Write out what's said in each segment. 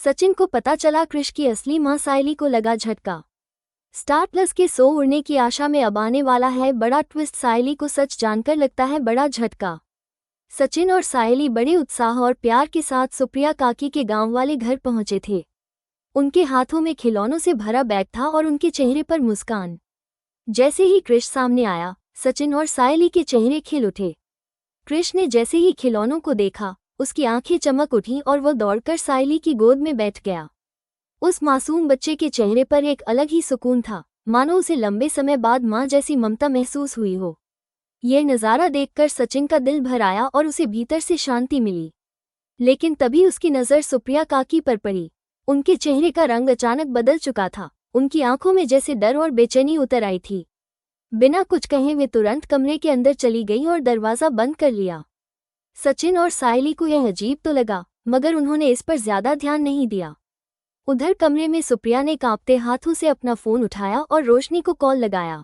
सचिन को पता चला कृष की असली मां सायली को लगा झटका। स्टार प्लस के शो उड़ने की आशा में अब आने वाला है बड़ा ट्विस्ट। सायली को सच जानकर लगता है बड़ा झटका। सचिन और सायली बड़े उत्साह और प्यार के साथ सुप्रिया काकी के गांव वाले घर पहुंचे थे। उनके हाथों में खिलौनों से भरा बैग था और उनके चेहरे पर मुस्कान। जैसे ही कृष सामने आया, सचिन और सायली के चेहरे खिल उठे। कृष ने जैसे ही खिलौनों को देखा, उसकी आंखें चमक उठीं और वह दौड़कर सायली की गोद में बैठ गया। उस मासूम बच्चे के चेहरे पर एक अलग ही सुकून था, मानो उसे लंबे समय बाद मां जैसी ममता महसूस हुई हो। यह नज़ारा देखकर सचिन का दिल भर आया और उसे भीतर से शांति मिली। लेकिन तभी उसकी नज़र सुप्रिया काकी पर पड़ी। उनके चेहरे का रंग अचानक बदल चुका था। उनकी आंखों में जैसे डर और बेचैनी उतर आई थी। बिना कुछ कहे वे तुरंत कमरे के अंदर चली गईं और दरवाज़ा बंद कर लिया। सचिन और सायली को यह अजीब तो लगा, मगर उन्होंने इस पर ज्यादा ध्यान नहीं दिया। उधर कमरे में सुप्रिया ने कांपते हाथों से अपना फोन उठाया और रोशनी को कॉल लगाया।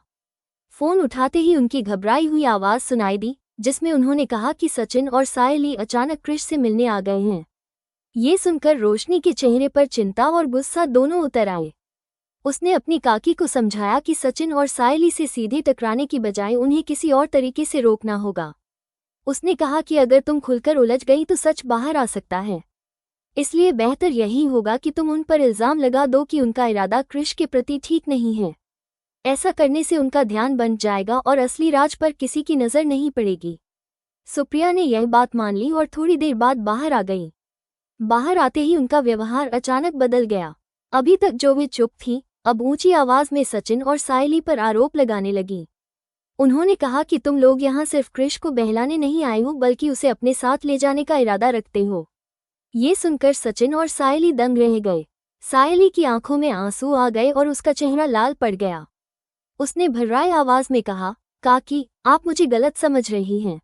फोन उठाते ही उनकी घबराई हुई आवाज सुनाई दी, जिसमें उन्होंने कहा कि सचिन और सायली अचानक कृष से मिलने आ गए हैं। ये सुनकर रोशनी के चेहरे पर चिंता और गुस्सा दोनों उतर आए। उसने अपनी काकी को समझाया कि सचिन और सायली से सीधे टकराने की बजाय उन्हें किसी और तरीके से रोकना होगा। उसने कहा कि अगर तुम खुलकर उलझ गई तो सच बाहर आ सकता है, इसलिए बेहतर यही होगा कि तुम उन पर इल्ज़ाम लगा दो कि उनका इरादा कृष के प्रति ठीक नहीं है। ऐसा करने से उनका ध्यान बंट जाएगा और असली राज पर किसी की नज़र नहीं पड़ेगी। सुप्रिया ने यह बात मान ली और थोड़ी देर बाद बाहर आ गई। बाहर आते ही उनका व्यवहार अचानक बदल गया। अभी तक जो वे चुप थीं, अब ऊंची आवाज में सचिन और सायली पर आरोप लगाने लगी। उन्होंने कहा कि तुम लोग यहाँ सिर्फ कृष को बहलाने नहीं आए हो, बल्कि उसे अपने साथ ले जाने का इरादा रखते हो। ये सुनकर सचिन और सायली दंग रह गए। सायली की आंखों में आंसू आ गए और उसका चेहरा लाल पड़ गया। उसने भर्राए आवाज में कहा, काकी, आप मुझे गलत समझ रही हैं।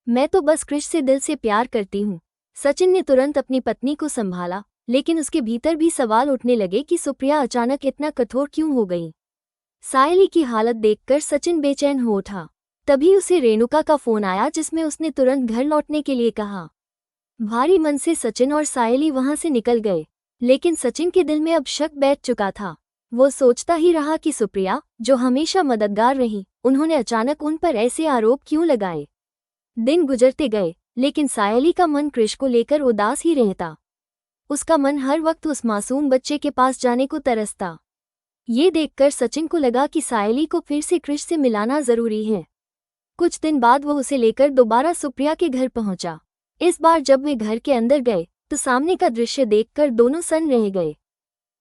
मैं तो बस कृष से दिल से प्यार करती हूँ। सचिन ने तुरंत अपनी पत्नी को संभाला, लेकिन उसके भीतर भी सवाल उठने लगे कि सुप्रिया अचानक इतना कठोर क्यों हो गई। सायली की हालत देखकर सचिन बेचैन हो उठा। तभी उसे रेणुका का फोन आया, जिसमें उसने तुरंत घर लौटने के लिए कहा। भारी मन से सचिन और सायली वहां से निकल गए, लेकिन सचिन के दिल में अब शक बैठ चुका था। वो सोचता ही रहा कि सुप्रिया, जो हमेशा मददगार रही, उन्होंने अचानक उन पर ऐसे आरोप क्यों लगाए। दिन गुजरते गए, लेकिन सायली का मन कृष को लेकर उदास ही रहता। उसका मन हर वक्त उस मासूम बच्चे के पास जाने को तरसता। ये देखकर सचिन को लगा कि सायली को फिर से कृष से मिलाना जरूरी है। कुछ दिन बाद वो उसे लेकर दोबारा सुप्रिया के घर पहुंचा। इस बार जब वे घर के अंदर गए तो सामने का दृश्य देखकर दोनों सन्न रह गए।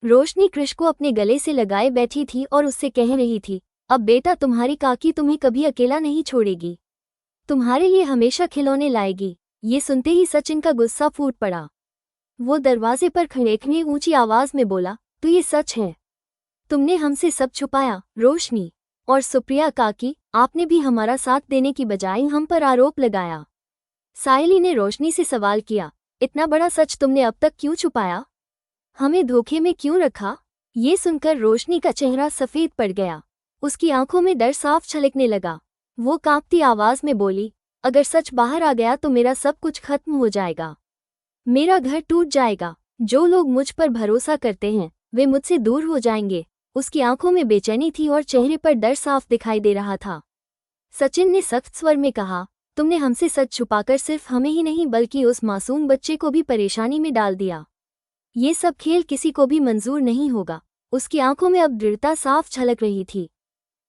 रोशनी कृष को अपने गले से लगाए बैठी थी और उससे कह रही थी, अब बेटा, तुम्हारी काकी तुम्हें कभी अकेला नहीं छोड़ेगी, तुम्हारे लिए हमेशा खिलौने लाएगी। ये सुनते ही सचिन का गुस्सा फूट पड़ा। वो दरवाजे पर खड़े ऊंची आवाज में बोला, तो ये सच है? तुमने हमसे सब छुपाया? रोशनी और सुप्रिया काकी, आपने भी हमारा साथ देने की बजाय हम पर आरोप लगाया। सायली ने रोशनी से सवाल किया, इतना बड़ा सच तुमने अब तक क्यों छुपाया? हमें धोखे में क्यों रखा? ये सुनकर रोशनी का चेहरा सफेद पड़ गया। उसकी आंखों में डर साफ छलकने लगा। वो कांपती आवाज में बोली, अगर सच बाहर आ गया तो मेरा सब कुछ खत्म हो जाएगा। मेरा घर टूट जाएगा। जो लोग मुझ पर भरोसा करते हैं वे मुझसे दूर हो जाएंगे। उसकी आंखों में बेचैनी थी और चेहरे पर डर साफ दिखाई दे रहा था। सचिन ने सख्त स्वर में कहा, तुमने हमसे सच छुपाकर सिर्फ हमें ही नहीं बल्कि उस मासूम बच्चे को भी परेशानी में डाल दिया। ये सब खेल किसी को भी मंजूर नहीं होगा। उसकी आंखों में अब दृढ़ता साफ झलक रही थी।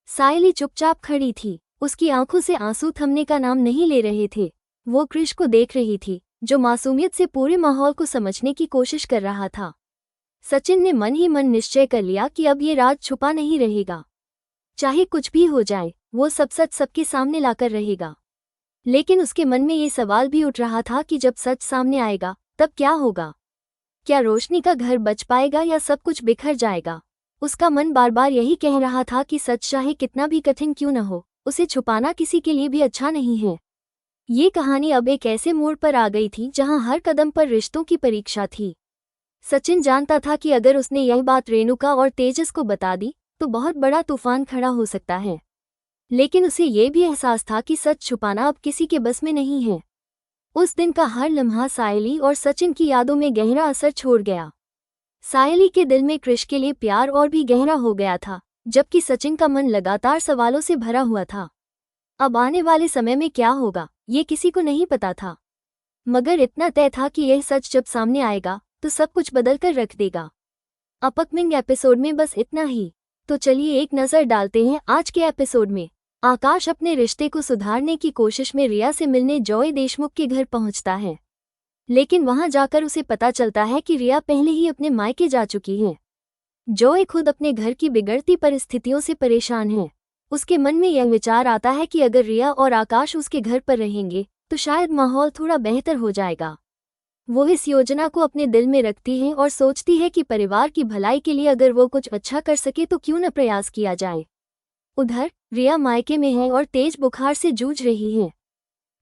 सायली चुपचाप खड़ी थी। उसकी आंखों से आंसू थमने का नाम नहीं ले रहे थे। वो कृष को देख रही थी, जो मासूमियत से पूरे माहौल को समझने की कोशिश कर रहा था। सचिन ने मन ही मन निश्चय कर लिया कि अब ये राज छुपा नहीं रहेगा। चाहे कुछ भी हो जाए, वो सब सच सबके सामने लाकर रहेगा। लेकिन उसके मन में ये सवाल भी उठ रहा था कि जब सच सामने आएगा तब क्या होगा? क्या रोशनी का घर बच पाएगा या सब कुछ बिखर जाएगा? उसका मन बार बार यही कह रहा था कि सच चाहे कितना भी कठिन क्यों न हो, उसे छुपाना किसी के लिए भी अच्छा नहीं है। ये कहानी अब एक ऐसे मोड़ पर आ गई थी जहां हर कदम पर रिश्तों की परीक्षा थी। सचिन जानता था कि अगर उसने यह बात रेणुका और तेजस को बता दी तो बहुत बड़ा तूफान खड़ा हो सकता है। लेकिन उसे ये भी एहसास था कि सच छुपाना अब किसी के बस में नहीं है। उस दिन का हर लम्हा सायली और सचिन की यादों में गहरा असर छोड़ गया। सायली के दिल में कृष के लिए प्यार और भी गहरा हो गया था, जबकि सचिन का मन लगातार सवालों से भरा हुआ था। अब आने वाले समय में क्या होगा, ये किसी को नहीं पता था, मगर इतना तय था कि यह सच जब सामने आएगा तो सब कुछ बदल कर रख देगा। अपकमिंग एपिसोड में बस इतना ही। तो चलिए एक नज़र डालते हैं आज के एपिसोड में। आकाश अपने रिश्ते को सुधारने की कोशिश में रिया से मिलने जॉय देशमुख के घर पहुंचता है, लेकिन वहां जाकर उसे पता चलता है कि रिया पहले ही अपने मायके जा चुकी है। जॉय खुद अपने घर की बिगड़ती परिस्थितियों से परेशान है। उसके मन में यह विचार आता है कि अगर रिया और आकाश उसके घर पर रहेंगे तो शायद माहौल थोड़ा बेहतर हो जाएगा। वो इस योजना को अपने दिल में रखती है और सोचती है कि परिवार की भलाई के लिए अगर वो कुछ अच्छा कर सके तो क्यों न प्रयास किया जाए। उधर रिया मायके में है और तेज बुखार से जूझ रही है।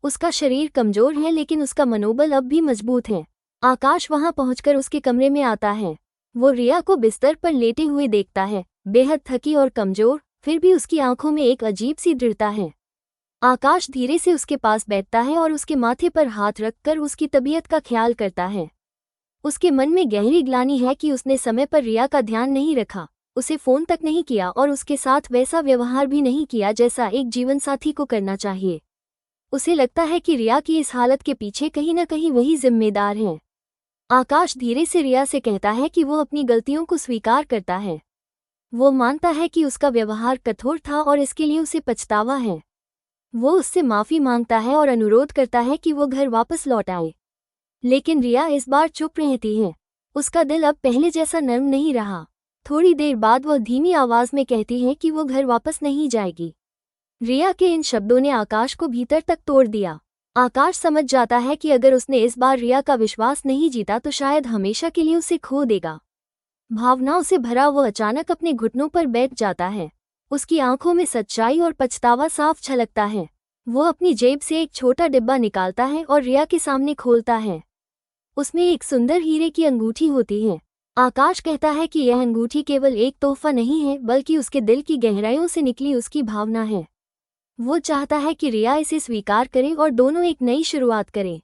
उसका शरीर कमजोर है लेकिन उसका मनोबल अब भी मजबूत है। आकाश वहां पहुंचकर उसके कमरे में आता है। वो रिया को बिस्तर पर लेटे हुए देखता है, बेहद थकी और कमजोर, फिर भी उसकी आंखों में एक अजीब सी दृढ़ता है। आकाश धीरे से उसके पास बैठता है और उसके माथे पर हाथ रखकर उसकी तबीयत का ख्याल करता है। उसके मन में गहरी ग्लानि है कि उसने समय पर रिया का ध्यान नहीं रखा, उसे फोन तक नहीं किया और उसके साथ वैसा व्यवहार भी नहीं किया जैसा एक जीवनसाथी को करना चाहिए। उसे लगता है कि रिया की इस हालत के पीछे कहीं न कहीं वही जिम्मेदार है। आकाश धीरे से रिया से कहता है कि वो अपनी गलतियों को स्वीकार करता है। वो मानता है कि उसका व्यवहार कठोर था और इसके लिए उसे पछतावा है। वो उससे माफ़ी मांगता है और अनुरोध करता है कि वो घर वापस लौट आए, लेकिन रिया इस बार चुप रहती है। उसका दिल अब पहले जैसा नर्म नहीं रहा। थोड़ी देर बाद वह धीमी आवाज़ में कहती है कि वो घर वापस नहीं जाएगी। रिया के इन शब्दों ने आकाश को भीतर तक तोड़ दिया। आकाश समझ जाता है कि अगर उसने इस बार रिया का विश्वास नहीं जीता तो शायद हमेशा के लिए उसे खो देगा। भावनाओं से भरा वो अचानक अपने घुटनों पर बैठ जाता है। उसकी आंखों में सच्चाई और पछतावा साफ झलकता है। वो अपनी जेब से एक छोटा डिब्बा निकालता है और रिया के सामने खोलता है। उसमें एक सुंदर हीरे की अंगूठी होती है। आकाश कहता है कि यह अंगूठी केवल एक तोहफा नहीं है, बल्कि उसके दिल की गहराइयों से निकली उसकी भावना है। वो चाहता है कि रिया इसे स्वीकार करे और दोनों एक नई शुरुआत करें।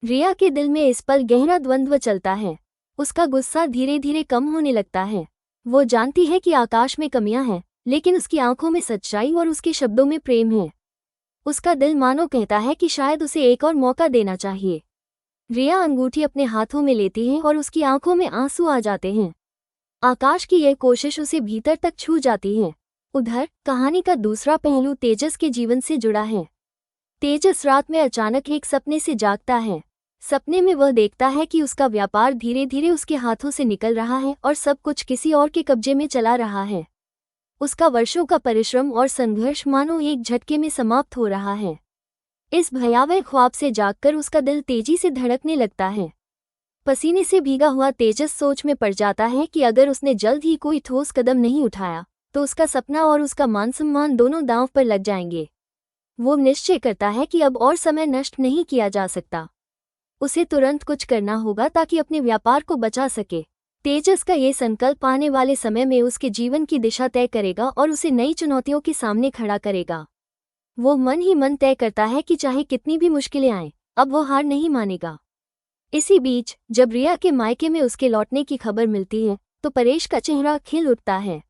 रिया के दिल में इस पल गहरा द्वंद्व चलता है। उसका गुस्सा धीरे धीरे कम होने लगता है। वो जानती है कि आकाश में कमियां हैं, लेकिन उसकी आंखों में सच्चाई और उसके शब्दों में प्रेम है। उसका दिल मानो कहता है कि शायद उसे एक और मौका देना चाहिए। रिया अंगूठी अपने हाथों में लेती है और उसकी आंखों में आंसू आ जाते हैं। आकाश की यह कोशिश उसे भीतर तक छू जाती है। उधर कहानी का दूसरा पहलू तेजस के जीवन से जुड़ा है। तेजस रात में अचानक एक सपने से जागता है। सपने में वह देखता है कि उसका व्यापार धीरे धीरे उसके हाथों से निकल रहा है और सब कुछ किसी और के कब्जे में चला रहा है। उसका वर्षों का परिश्रम और संघर्ष मानो एक झटके में समाप्त हो रहा है। इस भयावह ख्वाब से जागकर उसका दिल तेजी से धड़कने लगता है। पसीने से भीगा हुआ तेजस सोच में पड़ जाता है कि अगर उसने जल्द ही कोई ठोस कदम नहीं उठाया तो उसका सपना और उसका मान सम्मान दोनों दांव पर लग जाएंगे। वो निश्चय करता है कि अब और समय नष्ट नहीं किया जा सकता। उसे तुरंत कुछ करना होगा ताकि अपने व्यापार को बचा सके। तेजस का ये संकल्प आने वाले समय में उसके जीवन की दिशा तय करेगा और उसे नई चुनौतियों के सामने खड़ा करेगा। वो मन ही मन तय करता है कि चाहे कितनी भी मुश्किलें आएं, अब वो हार नहीं मानेगा। इसी बीच जब रिया के मायके में उसके लौटने की खबर मिलती है तो परेश का चेहरा खिल उठता है।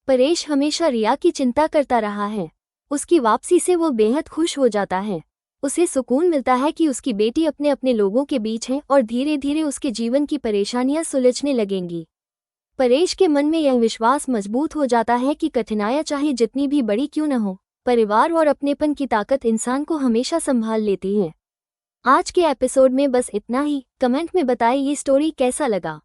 परेश हमेशा रिया की चिंता करता रहा है। उसकी वापसी से वो बेहद खुश हो जाता है। उसे सुकून मिलता है कि उसकी बेटी अपने अपने लोगों के बीच है और धीरे धीरे उसके जीवन की परेशानियां सुलझने लगेंगी। परेश के मन में यह विश्वास मजबूत हो जाता है कि कठिनाइयां चाहे जितनी भी बड़ी क्यों न हो, परिवार और अपनेपन की ताकत इंसान को हमेशा संभाल लेती है। आज के एपिसोड में बस इतना ही। कमेंट में बताएं ये स्टोरी कैसा लगा।